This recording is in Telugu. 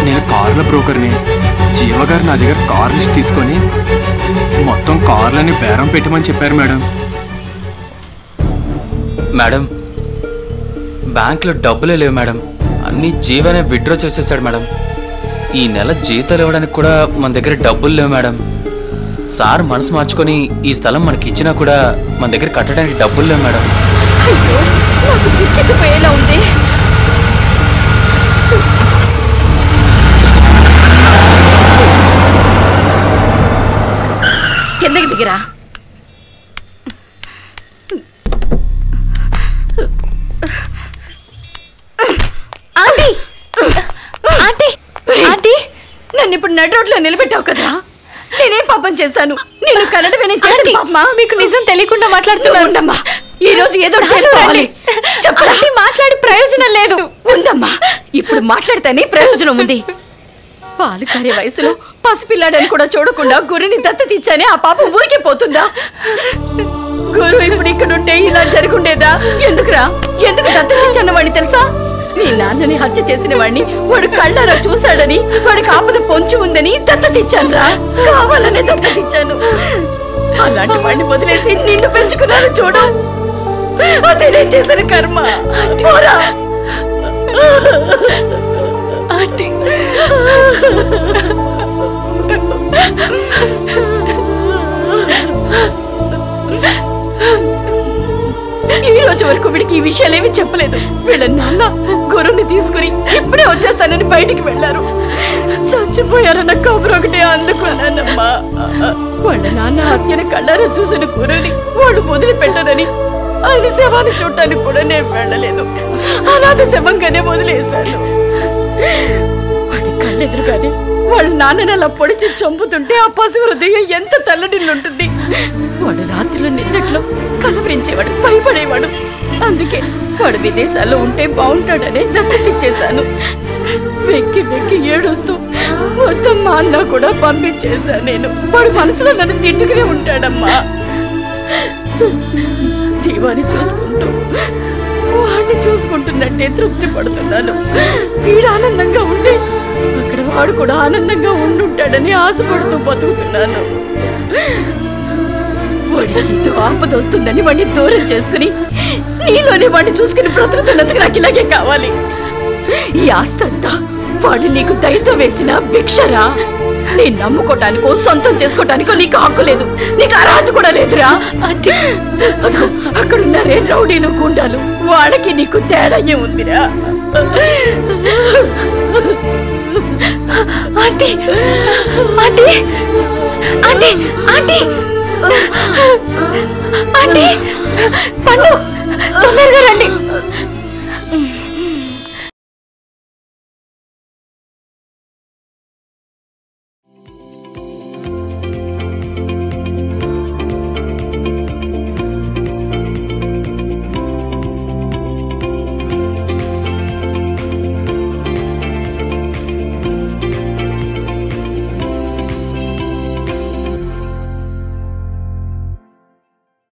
నేను కార్ల బ్రోకర్ని. జీవగారు నా దగ్గర కార్ లిస్ట్ తీసుకొని మొత్తం కార్లని బేరం పెట్టమని చెప్పారు మేడం. మేడం బ్యాంకులో డబ్బులే లేవు మేడం, అన్నీ జీవనే విత్డ్రా చేసేసాడు మేడం. ఈ నెల జీతాలు ఇవ్వడానికి కూడా మన దగ్గర డబ్బులు లేవు మేడం. సార్ మనసు మార్చుకొని ఈ స్థలం మనకి ఇచ్చినా కూడా మన దగ్గర కట్టడానికి డబ్బులు లేవు మేడం. అయ్యో నాకు పిచ్చిపోయేలా ఉంది. కిందకి దిగిరా. ఆంటీ ఆంటీ ఆంటీ నన్ను ఇప్పుడు నడు రోడ్లో నిలబెట్టావు కదా, నేనేం పాపం చేశాను? నేను కన్నడమే చేశాను పాపమా? మీకు నిజం తెలియకుండా మాట్లాడుతున్నాను. ఈ రోజు ఏదో తెలుసుకోవాలి. చెప్పండి. మాట్లాడి ప్రయోజనం లేదు. ఉందమ్మా, ఇప్పుడు మాట్లాడితేనే ప్రయోజనం ఉంది. పాలు కారే వయసులో పసిపిల్లాడని కూడా చూడకుండా గురుని దత్తతిచ్చానే ఆ పాప ఊరికే పోతుందా? గురు ఇప్పుడు ఇక్కడుంటే ఇలా జరుగుండేదా? ఎందుకురా, ఎందుకు దత్తతిచ్చాను వాడిని తెలుసా? నీ నాన్నని హత్య చేసిన వాడిని వాడు కళ్ళారా చూశాడని, వాడికి ఆపద పొంచి ఉందని దత్తతిచ్చాను రా. కావాలనే దత్తతిచ్చాను. అలాంటి వాడిని వదిలేసి నిన్ను పెంచుకున్నాను చూడు, అదే నేను చేసిన కర్మ. పోరా ఆంటీ. ఈ రోజు వరకు వీడికి ఈ విషయాలేమి చెప్పలేదు. వీళ్ళ నాన్న గురుని తీసుకుని ఇప్పుడే వచ్చేస్తానని బయటికి వెళ్ళారు. చచ్చిపోయారన్న కబురు ఒకటే అందుకున్నానమ్మా. వాళ్ళ నాన్న హత్యను కళ్ళారా చూసిన గురుని వాళ్ళు వదిలిపెట్టారని ఆయన శవాన్ని చూడటానికి కూడా నేను వెళ్ళలేదు. అనాథ శవంగానే వదిలేశాను. వాడి కళ్ళెదురుగానే వాళ్ళ నాన్నని అలా పొడిచి చంపుతుంటే ఆ పశువు హృదయం ఎంత తల్లడిల్లుంటుంది. వాడు రాత్రిలో నిద్దట్లో కలవరించేవాడు, భయపడేవాడు. అందుకే వాడు విదేశాల్లో ఉంటే బాగుంటాడనే దత్తతిచ్చేశాను. వెక్కి వెక్కి ఏడుస్తూ మొత్తం మా అన్న కూడా పంపించేశాను నేను. వాడు మనసులో నన్ను తిట్టుకునే ఉంటాడమ్మా. జీవాన్ని చూసుకుంటూ వాడిని చూసుకుంటున్నట్టే తృప్తి పడుతున్నాను. వీడు ఆనందంగా ఉంటే అక్కడ వాడు కూడా ఆనందంగా ఉండుంటాడని ఆశపడుతూ బతుకుతున్నాను. వాడికి ఏదో ఆపద వస్తుందని వాడిని దూరం చేసుకుని నీలోనే వాడిని చూసుకుని బ్రతుకుతున్నందుకు నాకు ఇలాగే కావాలి. ఈ ఆస్తంతా వాడు నీకు దయతో వేసిన భిక్షరా. నేను నమ్ముకోటానికో సొంతం చేసుకోవటానికో నీకు హక్కు లేదు, నీకు అర్హత కూడా లేదురా. అంటే అక్కడున్నారే రౌడీలు గుండాలు, వాళ్ళకి నీకు తేడా ఏముందిరా? Aunty aunty aunty aunty aunty